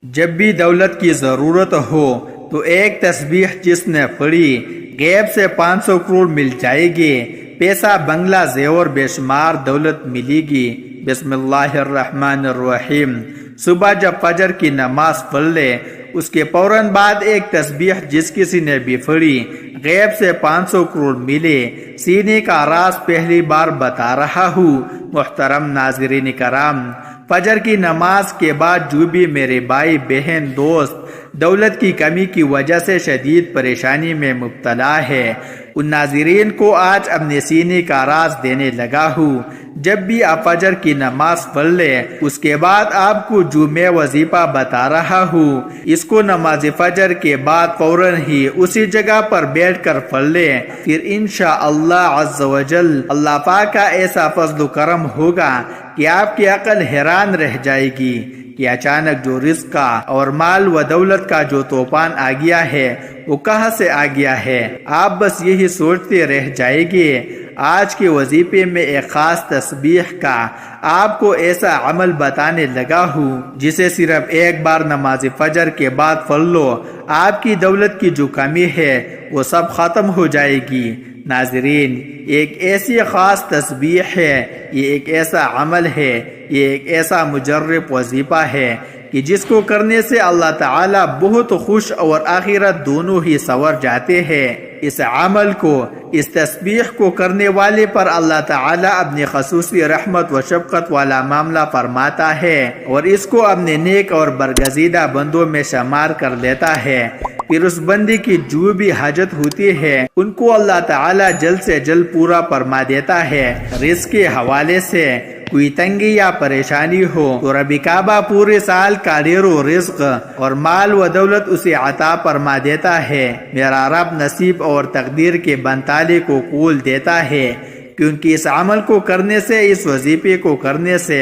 جب بھی دولت کی ضرورت ہو تو ایک تسبیح جس نے پڑھی غیب سے 500 کروڑ مل جائے گی، پیسہ بنگلہ زیور بے شمار دولت ملے گی۔ بسم اللہ الرحمن الرحیم۔ صبح جب فجر کی نماز پڑھ لے، اس کے فوراً بعد ایک تسبیح جس کسی نے بھی پڑھی غیب سے 500 کروڑ ملے۔ سینے کا راز پہلی بار بتا رہا ہوں محترم ناظرین کرام، فجر کی نماز کے بعد جو بھی میرے بھائی بہن دوست دولت کی کمی کی وجہ سے شدید پریشانی میں مبتلا ہے، ان ناظرین کو آج اپنے سینے کا راز دینے لگا ہوں۔ جب بھی آپ فجر کی نماز پڑھ لیں، اس کے بعد آپ کو جو میں وظیفہ بتا رہا ہوں، اس کو نماز فجر کے بعد فوراً ہی اسی جگہ پر بیٹھ کر پڑھ لیں، پھر انشاءاللہ عز و جل اللہ پاک کا ایسا فضل و کرم ہوگا کہ آپ کی عقل حیران رہ جائے گی کہ اچانک جو رزق کا اور مال و دولت کا جو طوفان آ گیا ہے وہ کہاں سے آ گیا ہے۔ آپ بس یہی سوچتے رہ جائیں گے۔ آج کے وظیفے میں ایک خاص تسبیح کا آپ کو ایسا عمل بتانے لگا ہوں جسے صرف ایک بار نماز فجر کے بعد پڑھ لو، آپ کی دولت کی جو کمی ہے وہ سب ختم ہو جائے گی۔ ناظرین، ایک ایسی خاص تسبیح ہے، یہ ایک ایسا عمل ہے، یہ ایک ایسا مجرب وظیفہ ہے کہ جس کو کرنے سے اللہ تعالی بہت خوش اور آخرت دونوں ہی سنور جاتے ہیں۔ اس عمل کو، اس تسبیح کو کرنے والے پر اللہ تعالی اپنی خصوصی رحمت و شفقت والا معاملہ فرماتا ہے اور اس کو اپنے نیک اور برگزیدہ بندوں میں شمار کر لیتا ہے۔ پھر اس بندے کی جو بھی حاجت ہوتی ہے ان کو اللہ تعالی جلد سے جلد پورا فرما دیتا ہے۔ رزق کے حوالے سے کوئی تنگی یا پریشانی ہو تو رب کعبہ پورے سال کا ڈھیر و رزق اور مال و دولت اسے عطا فرما دیتا ہے۔ میرا رب نصیب اور تقدیر کے بنتالے کو کھول دیتا ہے، کیونکہ اس عمل کو کرنے سے، اس وظیفے کو کرنے سے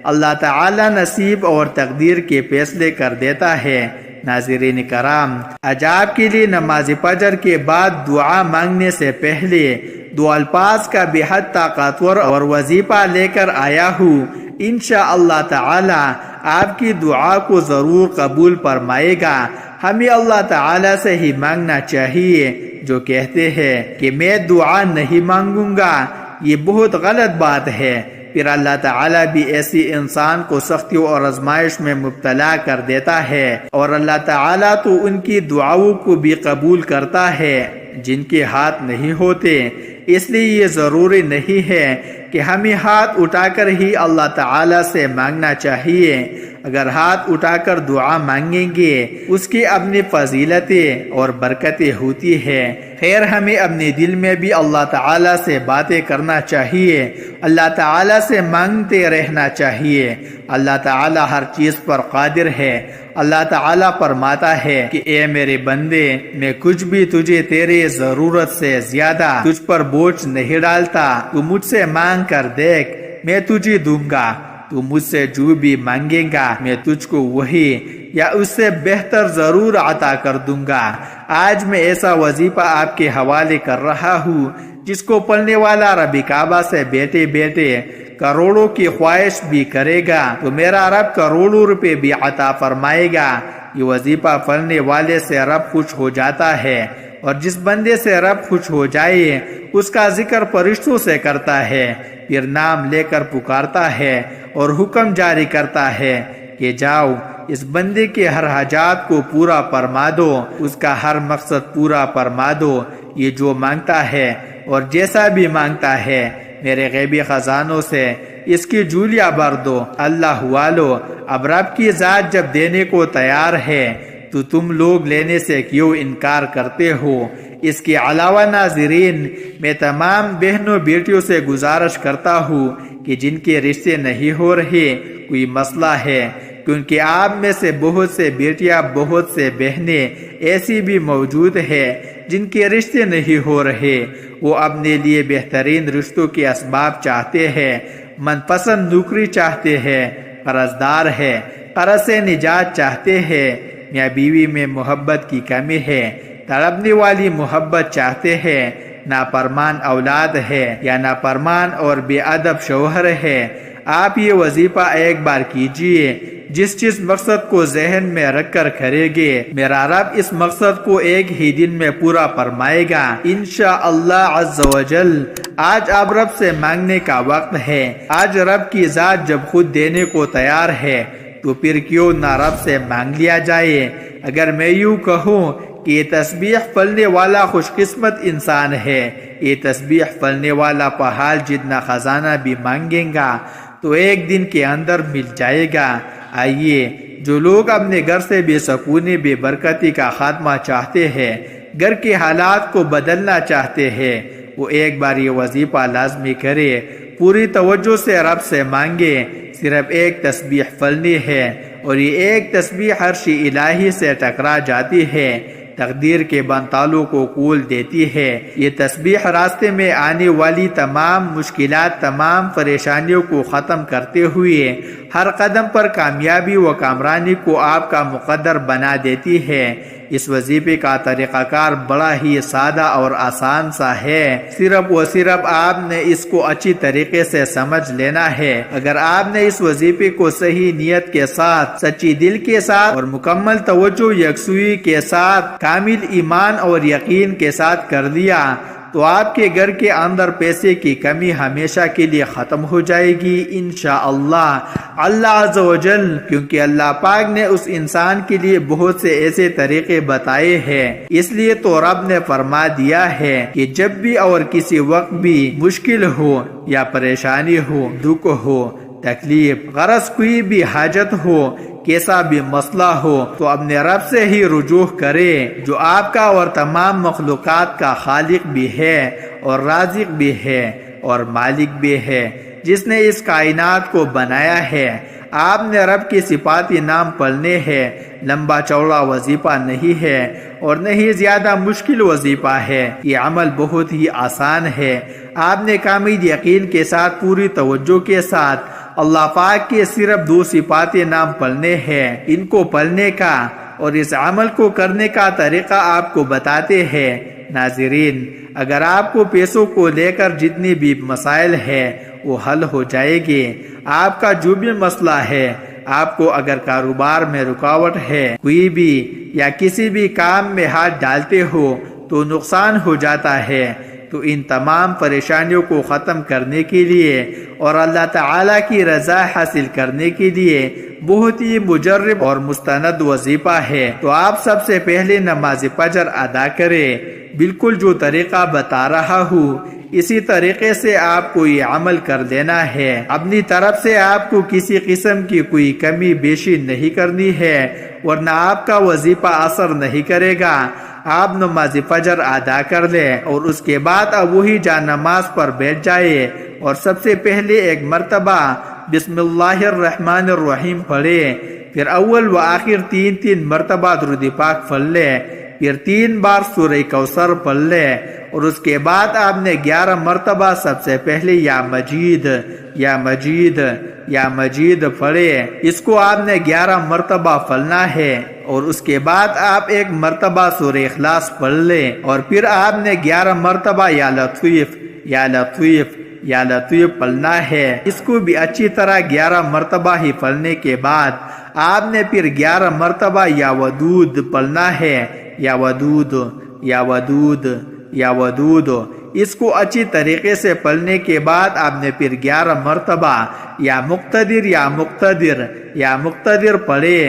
اللہ تعالی نصیب اور تقدیر کے فیصلے کر دیتا ہے۔ ناظرین کرام، آج آپ کے لیے نماز فجر کے بعد دعا مانگنے سے پہلے دو الفاظ کا بے حد طاقتور اور وظیفہ لے کر آیا ہوں۔ انشاءاللہ تعالی آپ کی دعا کو ضرور قبول فرمائے گا۔ ہمیں اللہ تعالی سے ہی مانگنا چاہیے۔ جو کہتے ہیں کہ میں دعا نہیں مانگوں گا، یہ بہت غلط بات ہے۔ پھر اللہ تعالیٰ بھی ایسی انسان کو سختیوں اور آزمائش میں مبتلا کر دیتا ہے، اور اللہ تعالیٰ تو ان کی دعاؤں کو بھی قبول کرتا ہے جن کے ہاتھ نہیں ہوتے۔ اس لیے یہ ضروری نہیں ہے کہ ہمیں ہاتھ اٹھا کر ہی اللہ تعالیٰ سے مانگنا چاہیے۔ اگر ہاتھ اٹھا کر دعا مانگیں گے اس کی اپنی فضیلتیں اور برکتیں ہوتی ہیں۔ خیر، ہمیں اپنے دل میں بھی اللہ تعالیٰ سے باتیں کرنا چاہیے، اللہ تعالیٰ سے مانگتے رہنا چاہیے۔ اللہ تعالیٰ ہر چیز پر قادر ہے۔ اللہ تعالیٰ فرماتا ہے کہ اے میرے بندے، میں کچھ بھی تجھے تیرے ضرورت سے زیادہ تجھ پر بوجھ نہیں ڈالتا۔ تو مجھ سے مانگ کر دیکھ، میں تجھے دوں گا۔ تو مجھ سے جو بھی مانگے گا میں تجھ کو وہی یا اس سے بہتر ضرور عطا کر دوں گا۔ آج میں ایسا وظیفہ آپ کے حوالے کر رہا ہوں جس کو پڑھنے والا رب کعبہ سے بیٹھے بیٹھے کروڑوں کی خواہش بھی کرے گا تو میرا رب کروڑوں روپے بھی عطا فرمائے گا۔ یہ وظیفہ پڑھنے والے سے رب خوش ہو جاتا ہے، اور جس بندے سے رب خوش ہو جائے اس کا ذکر فرشتوں سے کرتا ہے، پھر نام لے کر پکارتا ہے اور حکم جاری کرتا ہے کہ جاؤ اس بندے کے ہر حاجات کو پورا فرما دو، اس کا ہر مقصد پورا فرما دو۔ یہ جو مانگتا ہے اور جیسا بھی مانگتا ہے میرے غیبی خزانوں سے اس کی جھولیاں بھر دو۔ اللہ والو، اب رب کی ذات جب دینے کو تیار ہے تو تم لوگ لینے سے کیوں انکار کرتے ہو؟ اس کے علاوہ ناظرین، میں تمام بہنوں بیٹیوں سے گزارش کرتا ہوں کہ جن کے رشتے نہیں ہو رہے، کوئی مسئلہ ہے، کیونکہ آپ میں سے بہت سے بیٹیاں، بہت سے بہنیں ایسی بھی موجود ہیں جن کے رشتے نہیں ہو رہے۔ وہ اپنے لیے بہترین رشتوں کے اسباب چاہتے ہیں، من پسند نوکری چاہتے ہیں، قرض دار ہے، قرض سے نجات چاہتے ہیں، میاں بیوی میں محبت کی کمی ہے، تڑپنے والی محبت چاہتے ہیں، نافرمان اولاد ہے یا نافرمان اور بے ادب شوہر ہے۔ آپ یہ وظیفہ ایک بار کیجئے، جس مقصد کو ذہن میں رکھ کر کرے گے میرا رب اس مقصد کو ایک ہی دن میں پورا فرمائے گا انشاءاللہ عز و جل۔ آج اب رب سے مانگنے کا وقت ہے۔ آج رب کی ذات جب خود دینے کو تیار ہے تو پھر کیوں نہ رب سے مانگ لیا جائے۔ اگر میں یوں کہوں کہ یہ تسبیح پڑھنے والا خوش قسمت انسان ہے، یہ تسبیح پڑھنے والا پہاڑ جتنا خزانہ بھی مانگیں گا تو ایک دن کے اندر مل جائے گا۔ آئیے جو لوگ اپنے گھر سے بے سکونی بے برکتی کا خاتمہ چاہتے ہیں، گھر کے حالات کو بدلنا چاہتے ہیں، وہ ایک بار یہ وظیفہ لازمی کرے، پوری توجہ سے رب سے مانگے۔ صرف ایک تسبیح پڑھنی ہے اور یہ ایک تسبیح عرش الہی سے ٹکرا جاتی ہے، تقدیر کے بنتالوں کو کھول دیتی ہے۔ یہ تسبیح راستے میں آنے والی تمام مشکلات، تمام پریشانیوں کو ختم کرتے ہوئے ہر قدم پر کامیابی و کامرانی کو آپ کا مقدر بنا دیتی ہے۔ اس وظیفے کا طریقہ کار بڑا ہی سادہ اور آسان سا ہے، صرف و صرف آپ نے اس کو اچھی طریقے سے سمجھ لینا ہے۔ اگر آپ نے اس وظیفے کو صحیح نیت کے ساتھ، سچی دل کے ساتھ اور مکمل توجہ یکسوئی کے ساتھ، کامل ایمان اور یقین کے ساتھ کر دیا تو آپ کے گھر کے اندر پیسے کی کمی ہمیشہ کے لیے ختم ہو جائے گی انشاءاللہ اللہ عز و جل، کیونکہ اللہ پاک نے اس انسان کے لیے بہت سے ایسے طریقے بتائے ہیں۔ اس لیے تو رب نے فرما دیا ہے کہ جب بھی اور کسی وقت بھی مشکل ہو یا پریشانی ہو، دکھ ہو، تکلیف، غرض کوئی بھی حاجت ہو، کیسا بھی مسئلہ ہو تو اپنے رب سے ہی رجوع کرے، جو آپ کا اور تمام مخلوقات کا خالق بھی ہے اور رازق بھی ہے اور مالک بھی ہے، جس نے اس کائنات کو بنایا ہے۔ آپ نے رب کی صفاتی نام پڑھنے ہیں۔ لمبا چوڑا وظیفہ نہیں ہے اور نہیں زیادہ مشکل وظیفہ ہے، یہ عمل بہت ہی آسان ہے۔ آپ نے کامل یقین کے ساتھ، پوری توجہ کے ساتھ اللہ پاک کے صرف 2 صفاتی نام پڑھنے ہیں۔ ان کو پڑھنے کا اور اس عمل کو کرنے کا طریقہ آپ کو بتاتے ہیں۔ ناظرین، اگر آپ کو پیسوں کو لے کر جتنی بھی مسائل ہیں وہ حل ہو جائے گے، آپ کا جو بھی مسئلہ ہے، آپ کو اگر کاروبار میں رکاوٹ ہے، کوئی بھی یا کسی بھی کام میں ہاتھ ڈالتے ہو تو نقصان ہو جاتا ہے، تو ان تمام پریشانیوں کو ختم کرنے کے لیے اور اللہ تعالیٰ کی رضا حاصل کرنے کے لیے بہت ہی مجرب اور مستند وظیفہ ہے۔ تو آپ سب سے پہلے نماز فجر ادا کریں۔ بالکل جو طریقہ بتا رہا ہوں اسی طریقے سے آپ کو یہ عمل کر دینا ہے۔ اپنی طرف سے آپ کو کسی قسم کی کوئی کمی بیشی نہیں کرنی ہے، ورنہ آپ کا وظیفہ اثر نہیں کرے گا۔ آپ نماز فجر ادا کر لیں اور اس کے بعد اب وہی جا نماز پر بیٹھ جائے اور سب سے پہلے ایک مرتبہ بسم اللہ الرحمن الرحیم پڑھے، پھر اول و آخر 3 مرتبہ درود پاک پڑھ لے، پھر 3 بار سورہ کوثر پڑھ لے اور اس کے بعد آپ نے 11 مرتبہ سب سے پہلے یا مجید یا مجید یا مجید پڑھے۔ اس کو آپ نے 11 مرتبہ پڑھنا ہے اور اس کے بعد آپ 1 مرتبہ سورہ اخلاص پڑھ لیں اور پھر آپ نے 11 مرتبہ یا لطیف یا لطیف یا لطیف پڑھنا ہے۔ اس کو بھی اچھی طرح 11 مرتبہ ہی پڑھنے کے بعد آپ نے پھر 11 مرتبہ یا ودود پڑھنا ہے، یا ودود یا ودود یا ودود۔ اس کو اچھی طریقے سے پڑھنے کے بعد آپ نے پھر 11 مرتبہ یا مقتدر یا مقتدر یا مقتدر پڑھے،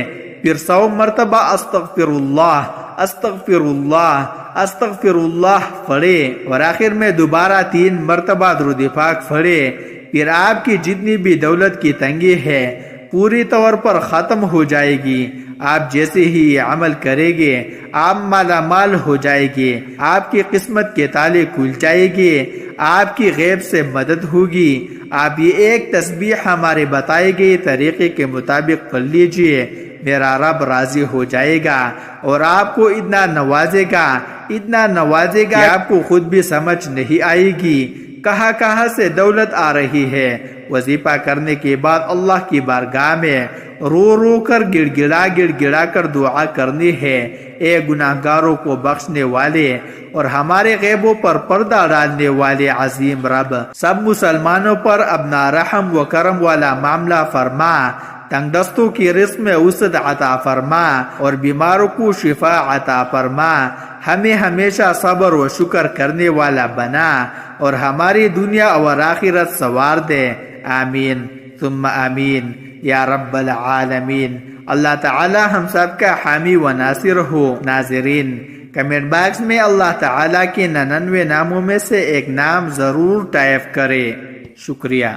پھر 100 مرتبہ استغفر اللہ استغفر اللہ استغفر اللہ پڑھے اور آخر میں دوبارہ 3 مرتبہ درود پاک پڑھے۔ پھر آپ کی جتنی بھی دولت کی تنگی ہے پوری طور پر ختم ہو جائے گی۔ آپ جیسے ہی یہ عمل کریں گے آپ مالا مال ہو جائے گے، آپ کی قسمت کے تالے کھل جائے گے، آپ کی غیب سے مدد ہوگی۔ آپ یہ ایک تسبیح ہمارے بتائے گئے طریقے کے مطابق پڑھ لیجئے، میرا رب راضی ہو جائے گا اور آپ کو اتنا نوازے گا، اتنا نوازے گا کہ آپ کو خود بھی سمجھ نہیں آئے گی کہاں سے دولت آ رہی ہے۔ وظیفہ کرنے کے بعد اللہ کی بارگاہ میں رو رو کر گڑ گڑا کر دعا کرنی ہے، اے گناہگاروں کو بخشنے والے اور ہمارے غیبوں پر پردہ ڈالنے والے عظیم رب، سب مسلمانوں پر اپنا رحم و کرم والا معاملہ فرما تنگ دستوں کی رزق میں وسعت عطا فرما اور بیماروں کو شفا عطا فرما، ہمیں ہمیشہ صبر و شکر کرنے والا بنا اور ہماری دنیا اور آخرت سنوار دے، آمین ثم آمین یا رب العالمین۔ اللہ تعالی ہم سب کا حامی و ناصر ہو۔ ناظرین، کمنٹ باکس میں اللہ تعالی کے 99 ناموں میں سے ایک نام ضرور ٹائپ کرے۔ شکریہ۔